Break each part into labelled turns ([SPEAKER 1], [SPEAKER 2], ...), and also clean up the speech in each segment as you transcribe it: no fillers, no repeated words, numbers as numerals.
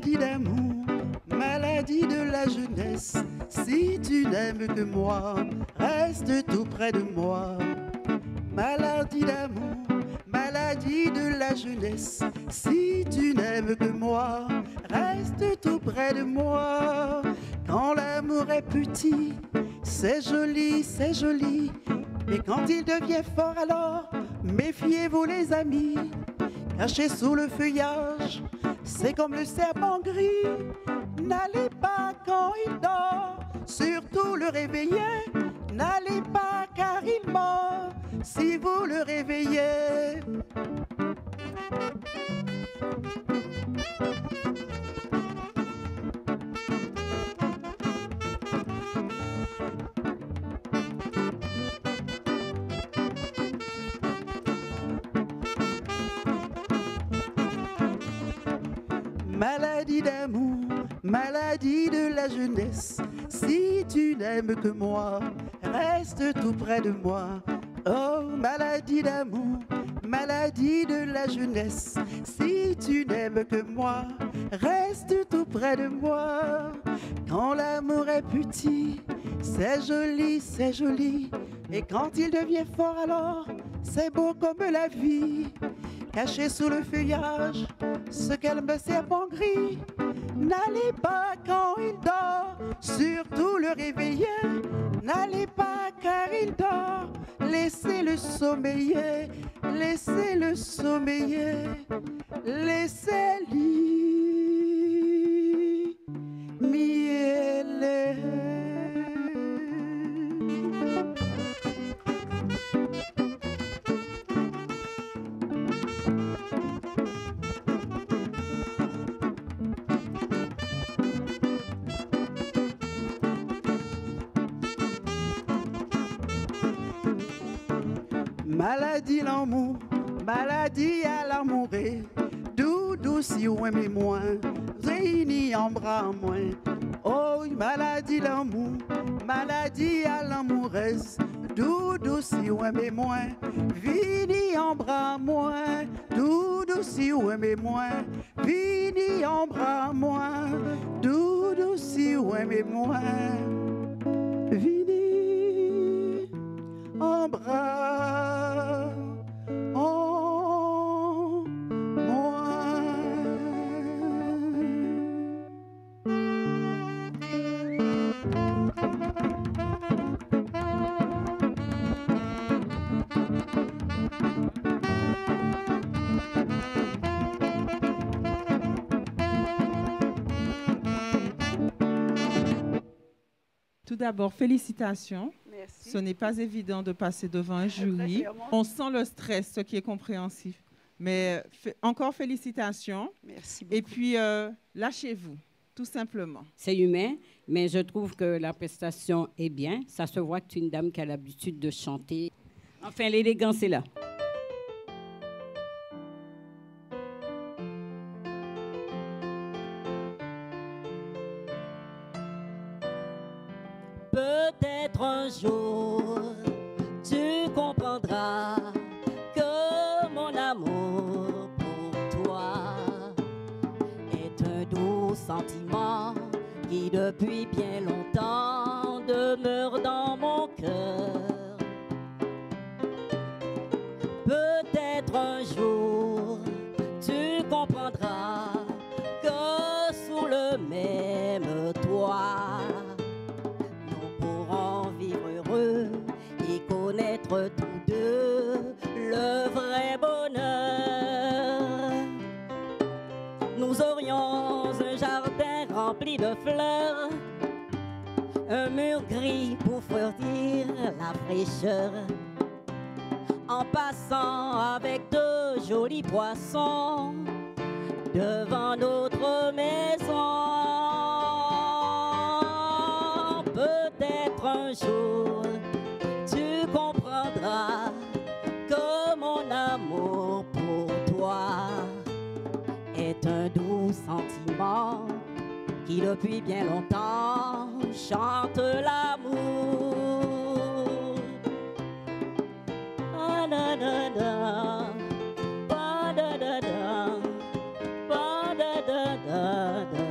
[SPEAKER 1] Maladie d'amour, maladie de la jeunesse. Si tu n'aimes que moi, reste tout près de moi. Maladie d'amour, maladie de la jeunesse. Si tu n'aimes que moi, reste tout près de moi. Quand l'amour est petit, c'est joli, c'est joli. Mais quand il devient fort, alors méfiez-vous les amis. Caché sous le feuillage, c'est comme le serpent gris. N'allez pas quand il dort, surtout le réveiller. N'allez pas car il mord si vous le réveillez. Maladie d'amour, maladie de la jeunesse. Si tu n'aimes que moi, reste tout près de moi. Oh, maladie d'amour, maladie de la jeunesse. Si tu n'aimes que moi, reste tout près de moi. Quand l'amour est petit, c'est joli, c'est joli. Et quand il devient fort, alors c'est beau comme la vie. Caché sous le feuillage, ce qu'elle me serpent gris. N'allez pas quand il dort, surtout le réveiller. N'allez pas car il dort, laissez-le sommeiller, laissez-le sommeiller, laissez-le mieller. Maladie l'amour, maladie à l'amour. Doudou si ou aimez moins, réunis en bras moins. Oh, maladie l'amour, maladie à l'amoureuse. Doudou si ou aimez moins, vini en bras moins. Doudou si ou aimez moins, vini en bras moins. Doudou si ou aimez moins, vini en bras en moi.
[SPEAKER 2] Tout d'abord, félicitations.
[SPEAKER 1] Merci.
[SPEAKER 2] Ce n'est pas évident de passer devant un jury. On sent le stress, ce qui est compréhensif. Mais encore félicitations.
[SPEAKER 1] Merci beaucoup.
[SPEAKER 2] Et puis, lâchez-vous, tout simplement.
[SPEAKER 3] C'est humain, mais je trouve que la prestation est bien. Ça se voit que tu es une dame qui a l'habitude de chanter. Enfin, l'élégance est là.
[SPEAKER 4] Peut-être un jour, tu comprendras que mon amour pour toi est un doux sentiment qui depuis bien longtemps demeure dans mon cœur. Peut-être un jour, tu comprendras que sous le même toit, et connaître tous deux le vrai bonheur. Nous aurions un jardin rempli de fleurs, un mur gris pour frotter la fraîcheur, en passant avec de jolis poissons devant notre maison. Peut-être un jour tu comprendras que mon amour pour toi est un doux sentiment qui depuis bien longtemps chante l'amour. Ah, da, da, da. Ba, da, da, da. Ba, da, da, da, da.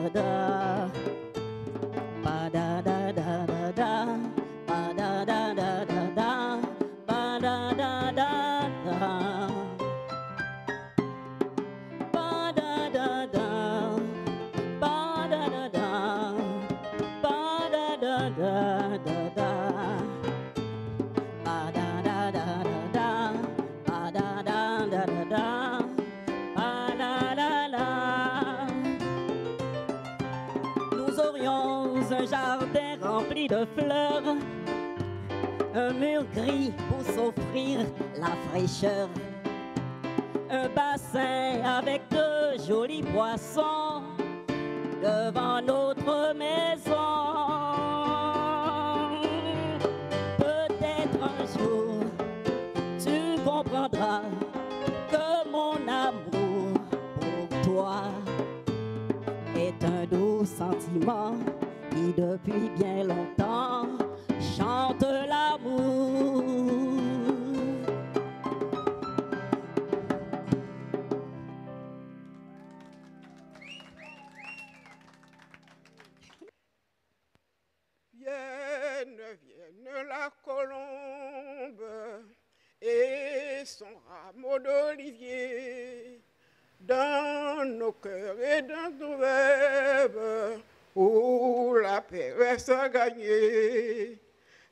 [SPEAKER 4] rempli de fleurs, un mur gris pour s'offrir la fraîcheur, un bassin avec de jolis poissons devant notre maison. Peut-être un jour tu comprendras que mon amour pour toi est un doux sentiment qui depuis bien longtemps chante l'amour.
[SPEAKER 5] Vienne la colombe et son rameau d'olivier dans nos cœurs et dans nos rêves où la paix reste à gagner.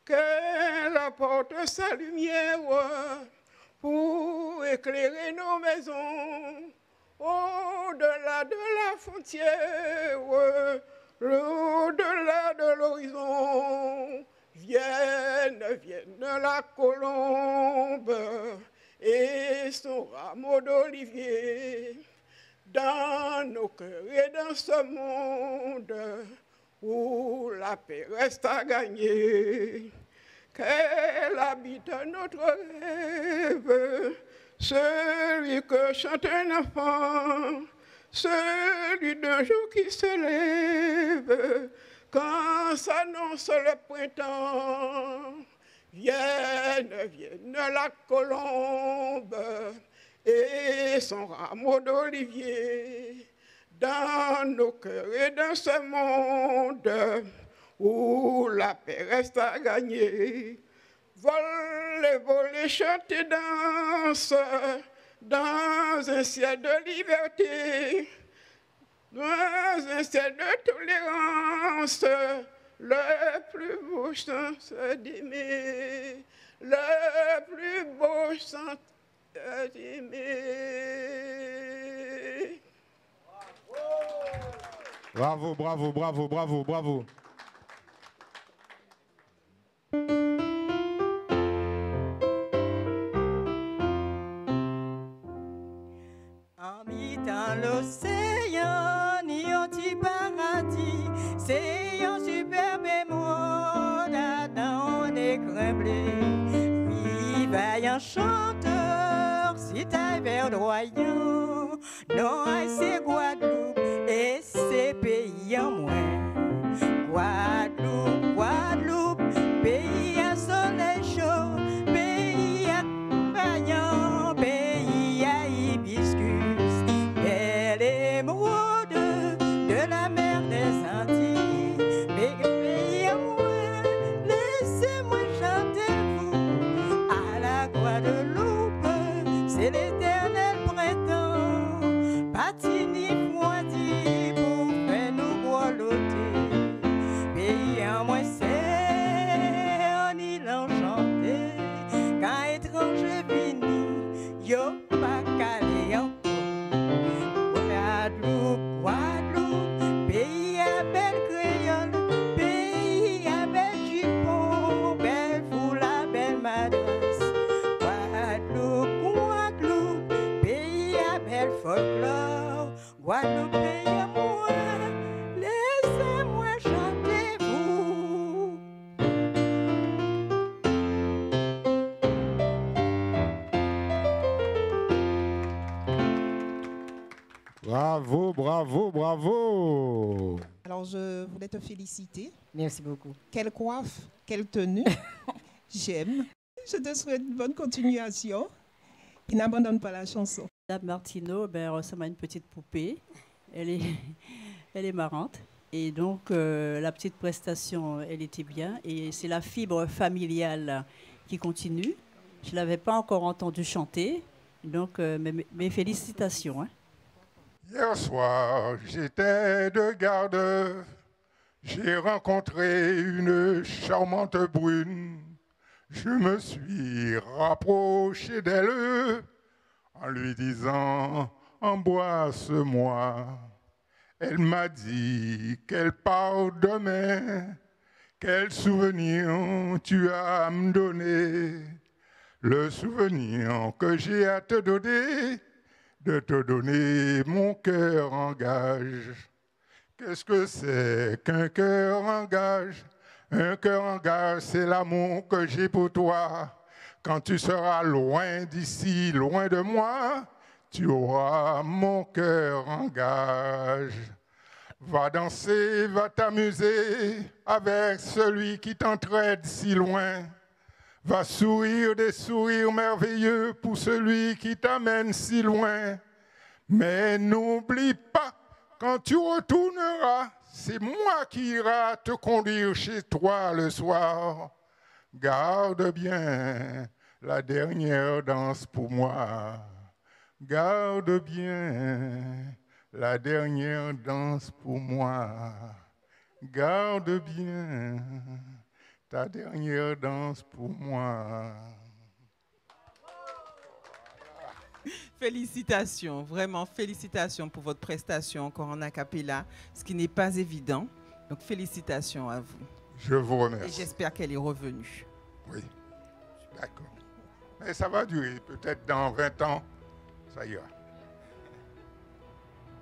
[SPEAKER 5] Qu'elle apporte sa lumière pour éclairer nos maisons au-delà de la frontière, au-delà de l'horizon. Vienne la colombe et son rameau d'olivier dans nos cœurs et dans ce monde où la paix reste à gagner. Qu'elle habite notre rêve, celui que chante un enfant, celui d'un jour qui se lève quand s'annonce le printemps. Vienne la colombe et son rameau d'olivier dans nos cœurs et dans ce monde où la paix reste à gagner. Volez, volez, chantez, danse dans un ciel de liberté, dans un ciel de tolérance, le plus beau chant d'aimer, le plus beau chant d'aimer.
[SPEAKER 6] Bravo, bravo, bravo, bravo, bravo.
[SPEAKER 7] Dans l'océan, ni un petit paradis, c'est un superbe monde, dans on est cremblé. Oui, vaillant chanteur, si t'as verdoyant, non, c'est Guadeloupe et c'est pays en moins. Guadeloupe, Guadeloupe, pays à soleil chaud, pays à vaillant, pays à hibiscus. De la mer des Antilles, mais pays à moi, laissez-moi chanter vous. À la Guadeloupe, c'est l'éternel printemps, patini foindi pour faire nous grelotter. Pays à moi, c'est un île enchanté, quand étranger vini, yo pas calé encore. Guadeloupe, Guadeloupe, pays à belle créole, pays à belle jupon, belle foule à belle madras. Guadeloupe, Guadeloupe, pays à belle folklore. Guadeloupe, pays à moi, laissez-moi chanter vous.
[SPEAKER 6] Bravo, bravo, bravo.
[SPEAKER 8] Alors, je voulais te féliciter.
[SPEAKER 3] Merci beaucoup.
[SPEAKER 8] Quelle coiffe, quelle tenue. J'aime. Je te souhaite une bonne continuation. Et n'abandonne pas la chanson.
[SPEAKER 9] Dame Martineau, ressemble à une petite poupée. Elle est marrante. Et donc, la petite prestation, elle était bien. Et c'est la fibre familiale qui continue. Je ne l'avais pas encore entendu chanter. Donc, mes félicitations. Hein.
[SPEAKER 6] Hier soir, j'étais de garde. J'ai rencontré une charmante brune. Je me suis rapproché d'elle en lui disant « Embrasse-moi ». Elle m'a dit qu'elle part demain, Quel souvenir tu as à me donner, le souvenir que j'ai à te donner, de te donner mon cœur en gage. Qu'est-ce que c'est qu'un cœur en gage? Un cœur en gage, c'est l'amour que j'ai pour toi. Quand tu seras loin d'ici, loin de moi, tu auras mon cœur en gage. Va danser, va t'amuser avec celui qui t'entraide si loin. Va sourire des sourires merveilleux pour celui qui t'amène si loin. Mais n'oublie pas, quand tu retourneras, c'est moi qui ira te conduire chez toi le soir. Garde bien la dernière danse pour moi. Garde bien la dernière danse pour moi. Garde bien ta dernière danse pour moi.
[SPEAKER 2] Félicitations, vraiment félicitations pour votre prestation encore en a cappella, ce qui n'est pas évident. Donc félicitations à vous.
[SPEAKER 6] Je vous remercie.
[SPEAKER 2] Et j'espère qu'elle est revenue.
[SPEAKER 6] Oui, d'accord. Mais ça va durer, peut-être dans 20 ans, ça ira.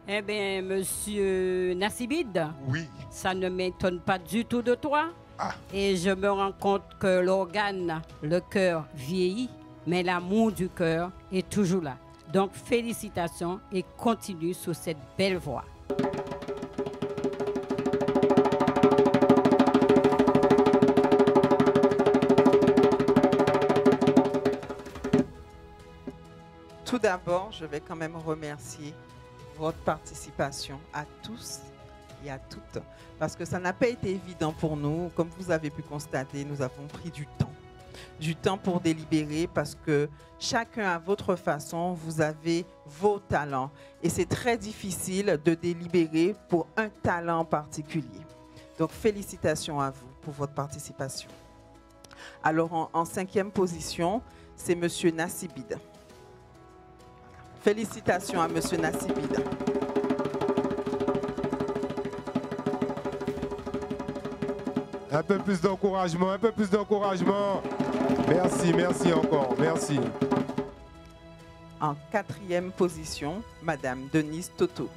[SPEAKER 3] Eh bien, monsieur Nassibid,
[SPEAKER 6] oui.
[SPEAKER 3] Ça ne m'étonne pas du tout de toi.
[SPEAKER 6] Ah.
[SPEAKER 3] Et je me rends compte que l'organe, le cœur, vieillit, mais l'amour du cœur est toujours là. Donc, félicitations et continue sur cette belle voie.
[SPEAKER 2] Tout d'abord, je vais quand même remercier votre participation à tous et à toutes, parce que ça n'a pas été évident pour nous. Comme vous avez pu constater, nous avons pris du temps pour délibérer, parce que chacun à votre façon, vous avez vos talents. Et c'est très difficile de délibérer pour un talent particulier. Donc, félicitations à vous pour votre participation. Alors, en 5e position, c'est monsieur Nassibid. Félicitations à monsieur Nassibid.
[SPEAKER 10] Un peu plus d'encouragement, un peu plus d'encouragement. Merci, merci encore, merci.
[SPEAKER 2] En 4e position, madame Denise Toto.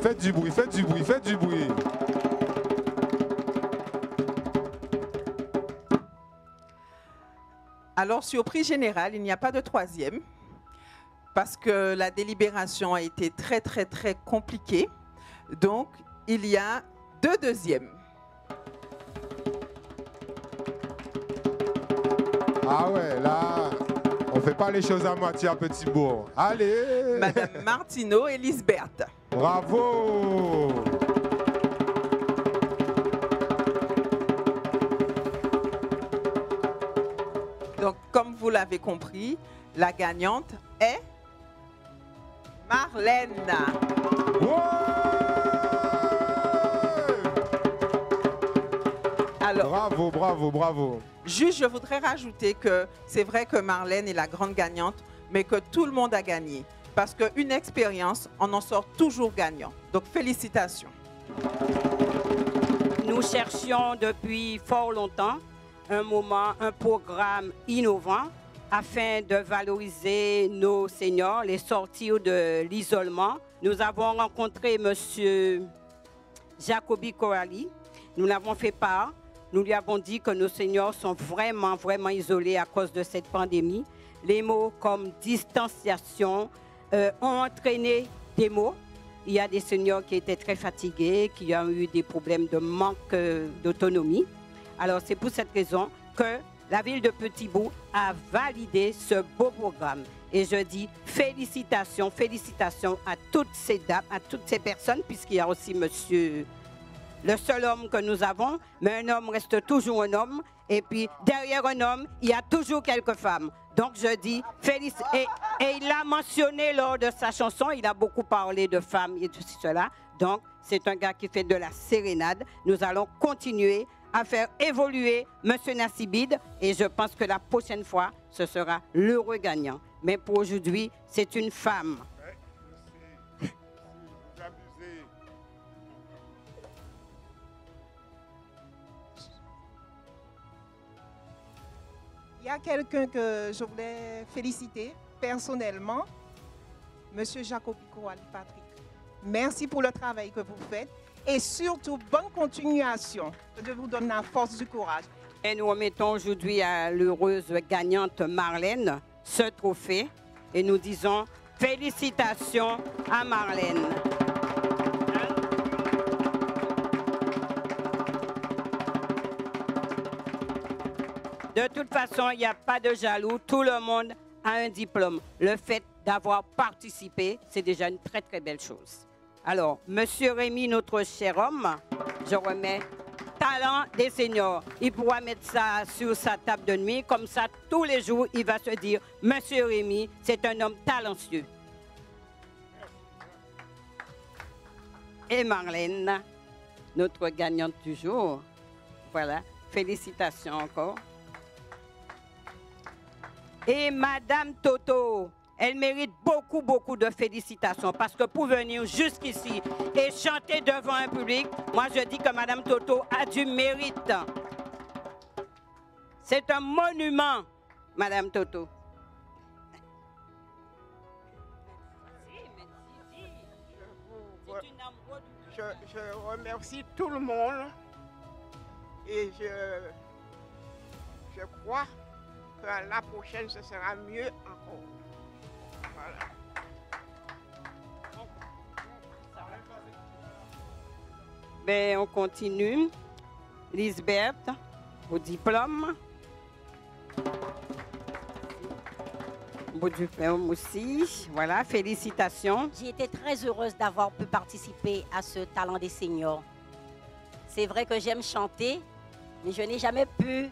[SPEAKER 10] Faites du bruit, faites du bruit, faites du bruit.
[SPEAKER 2] Alors, sur prix général, il n'y a pas de 3e, parce que la délibération a été très, très, très compliquée. Donc, il y a 2 2e.
[SPEAKER 10] Ah ouais, là, on ne fait pas les choses à moitié à petit bourg. Allez!
[SPEAKER 2] Madame Martineau et Lisbeth.
[SPEAKER 10] Bravo!
[SPEAKER 2] Donc, comme vous l'avez compris, la gagnante est Marlène. Alors,
[SPEAKER 10] bravo, bravo, bravo.
[SPEAKER 2] Juste, je voudrais rajouter que c'est vrai que Marlène est la grande gagnante, mais que tout le monde a gagné. Parce qu'une expérience, on en sort toujours gagnant. Donc, félicitations.
[SPEAKER 3] Nous cherchions depuis fort longtemps un programme innovant afin de valoriser nos seniors, les sortir de l'isolement. Nous avons rencontré M. Jacobi Corali. Nous l'avons fait part. Nous lui avons dit que nos seniors sont vraiment, vraiment isolés à cause de cette pandémie. Les mots comme distanciation ont entraîné des mots. Il y a des seniors qui étaient très fatigués, qui ont eu des problèmes de manque d'autonomie. Alors, c'est pour cette raison que la ville de Petit-Bourg a validé ce beau programme. Et je dis félicitations, félicitations à toutes ces dames, à toutes ces personnes, puisqu'il y a aussi monsieur, le seul homme que nous avons, mais un homme reste toujours un homme. Et puis, derrière un homme, il y a toujours quelques femmes. Donc, je dis félicitations. Et il l'a mentionné lors de sa chanson, il a beaucoup parlé de femmes et tout cela. Donc, c'est un gars qui fait de la sérénade. Nous allons continuer à faire évoluer M. Nassibid et je pense que la prochaine fois, ce sera l'heureux gagnant. Mais pour aujourd'hui, c'est une femme.
[SPEAKER 8] Il y a quelqu'un que je voulais féliciter personnellement, Monsieur Jacobi Kouali Patrick. Merci pour le travail que vous faites et surtout bonne continuation. Que Dieu vous donne la force du courage.
[SPEAKER 3] Et nous remettons aujourd'hui à l'heureuse gagnante Marlène ce trophée et nous disons félicitations à Marlène. De toute façon, il n'y a pas de jaloux. Tout le monde a un diplôme. Le fait d'avoir participé, c'est déjà une très, très belle chose. Alors, Monsieur Rémi, notre cher homme, je remets talent des seniors. Il pourra mettre ça sur sa table de nuit. Comme ça, tous les jours, il va se dire, Monsieur Rémi, c'est un homme talentueux. Et Marlène, notre gagnante du jour. Voilà, félicitations encore. Et Madame Toto, elle mérite beaucoup, beaucoup de félicitations parce que pour venir jusqu'ici et chanter devant un public, moi je dis que Madame Toto a du mérite. C'est un monument, Madame Toto.
[SPEAKER 5] Je remercie tout le monde et je crois que la prochaine, ce sera mieux encore. Voilà.
[SPEAKER 3] Ben, on continue. Lisbeth, au diplôme. Au diplôme aussi. Voilà, félicitations.
[SPEAKER 11] J'ai été très heureuse d'avoir pu participer à ce talent des seniors. C'est vrai que j'aime chanter, mais je n'ai jamais cru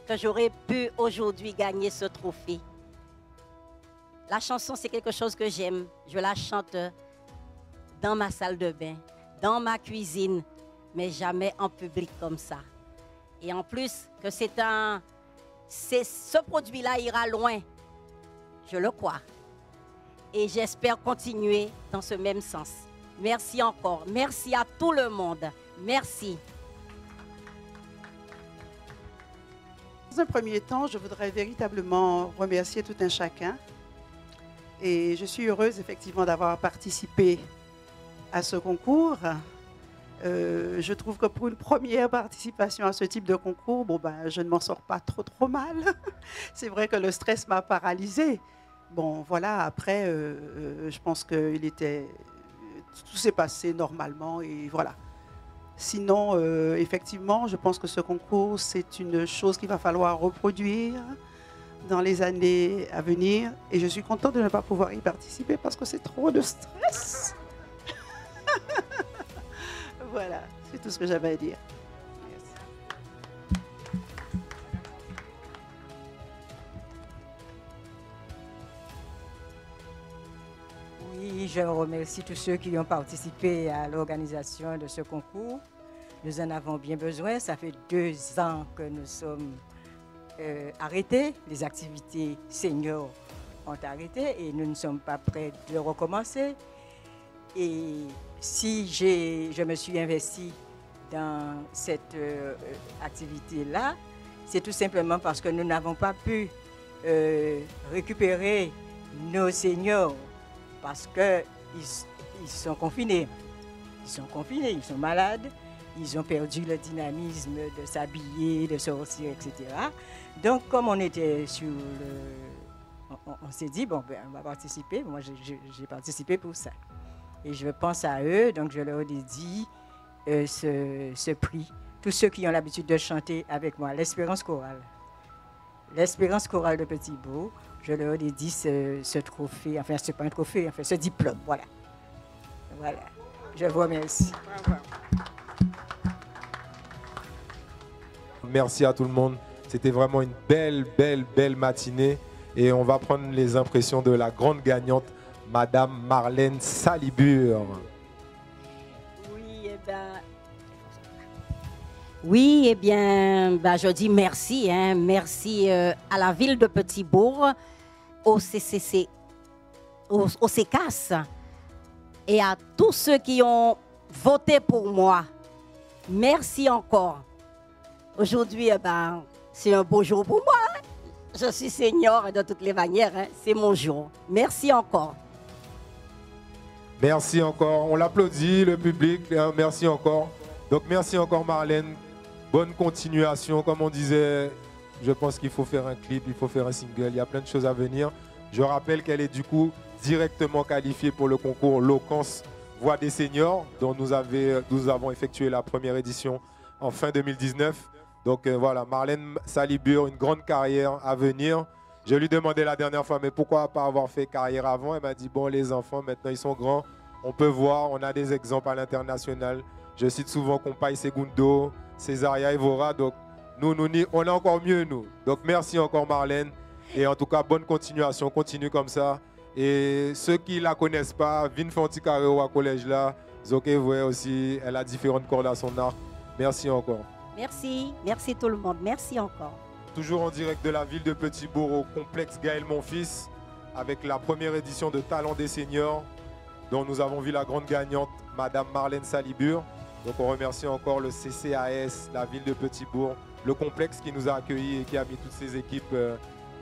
[SPEAKER 11] que j'aurais pu aujourd'hui gagner ce trophée. La chanson, c'est quelque chose que j'aime. Je la chante dans ma salle de bain, dans ma cuisine, mais jamais en public comme ça. Et en plus, que ce produit-là ira loin, je le crois. Et j'espère continuer dans ce même sens. Merci encore. Merci à tout le monde. Merci.
[SPEAKER 1] Dans un premier temps, je voudrais véritablement remercier tout un chacun. Et je suis heureuse effectivement d'avoir participé à ce concours. Je trouve que pour une première participation à ce type de concours, je ne m'en sors pas trop mal. C'est vrai que le stress m'a paralysée. Bon, voilà, après, je pense que tout s'est passé normalement et voilà. Sinon, effectivement, je pense que ce concours, c'est une chose qu'il va falloir reproduire dans les années à venir. Et je suis contente de ne pas pouvoir y participer parce que c'est trop de stress. Voilà, c'est tout ce que j'avais à dire.
[SPEAKER 12] Oui, je remercie tous ceux qui ont participé à l'organisation de ce concours. Nous en avons bien besoin. Ça fait 2 ans que nous sommes arrêtés. Les activités seniors ont arrêté et nous ne sommes pas prêts de recommencer. Et si je me suis investie dans cette activité-là, c'est tout simplement parce que nous n'avons pas pu récupérer nos seniors parce qu'ils sont confinés. Ils sont confinés, ils sont malades, ils ont perdu le dynamisme de s'habiller, de sortir, etc. Donc, comme on était sur on s'est dit, on va participer. Moi, j'ai participé pour ça. Et je pense à eux, donc je leur dédie ce prix. Tous ceux qui ont l'habitude de chanter avec moi, l'Espérance chorale. L'Espérance chorale de Petit-Bourg, je leur dédie ce trophée, enfin, ce n'est pas un trophée, enfin, ce diplôme, voilà. Voilà, je vous remercie.
[SPEAKER 10] Merci à tout le monde. C'était vraiment une belle matinée. Et on va prendre les impressions de la grande gagnante, Madame Marlène Salibur.
[SPEAKER 11] Oui, je dis merci. Merci à la ville de Petit-Bourg, au CCC, au CECAS et à tous ceux qui ont voté pour moi. Merci encore. Aujourd'hui, C'est un beau jour pour moi. Hein. Je suis senior de toutes les manières. Hein. C'est mon jour. Merci encore.
[SPEAKER 10] Merci encore. On l'applaudit, le public. Merci encore. Donc, merci encore, Marlène. Bonne continuation. Comme on disait, je pense qu'il faut faire un clip, il faut faire un single. Il y a plein de choses à venir. Je rappelle qu'elle est du coup directement qualifiée pour le concours Locance Voix des Seniors, dont nous avons effectué la première édition en fin 2019. Donc voilà, Marlène Salibur, une grande carrière à venir. Je lui demandais la dernière fois, mais pourquoi pas avoir fait carrière avant? Elle m'a dit, bon, les enfants, maintenant, ils sont grands. On peut voir, on a des exemples à l'international. Je cite souvent Compaye Segundo, Césaria Evora. Donc, on est encore mieux, nous. Donc, merci encore, Marlène. Et en tout cas, bonne continuation. Continue comme ça. Et ceux qui ne la connaissent pas, Vin Fonti Carreo à collège là. Zoké voit aussi, elle a différentes cordes à son arc. Merci encore.
[SPEAKER 11] Merci. Merci tout le monde. Merci encore.
[SPEAKER 10] Toujours en direct de la ville de Petit-Bourg au complexe Gaël Monfils avec la première édition de Talent des Seniors dont nous avons vu la grande gagnante, Madame Marlène Salibur. Donc on remercie encore le CCAS, la ville de Petit-Bourg, le complexe qui nous a accueillis et qui a mis toutes ses équipes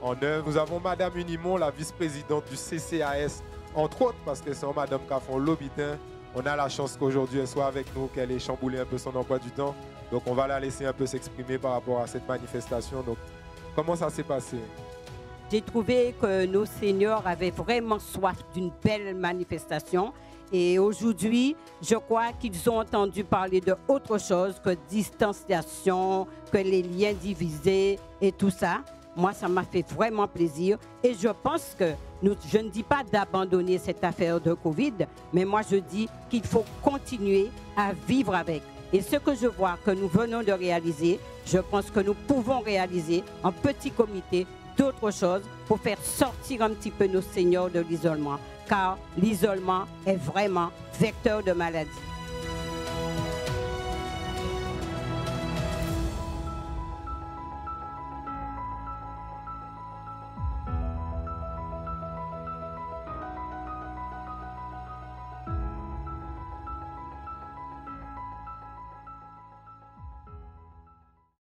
[SPEAKER 10] en œuvre. Nous avons Madame Unimont, la vice-présidente du CCAS, entre autres, parce que c'est Madame Cafon Lobitin. On a la chance qu'aujourd'hui elle soit avec nous, qu'elle ait chamboulé un peu son emploi du temps. Donc on va la laisser un peu s'exprimer par rapport à cette manifestation. Donc comment ça s'est passé?
[SPEAKER 3] J'ai trouvé que nos seniors avaient vraiment soif d'une belle manifestation. Et aujourd'hui, je crois qu'ils ont entendu parler de autre chose que distanciation, que les liens divisés et tout ça. Moi, ça m'a fait vraiment plaisir. Et je pense que, je ne dis pas d'abandonner cette affaire de Covid, mais moi, je dis qu'il faut continuer à vivre avec. Et ce que je vois que nous venons de réaliser, je pense que nous pouvons réaliser en petit comité d'autres choses pour faire sortir un petit peu nos seniors de l'isolement. Car l'isolement est vraiment vecteur de maladie.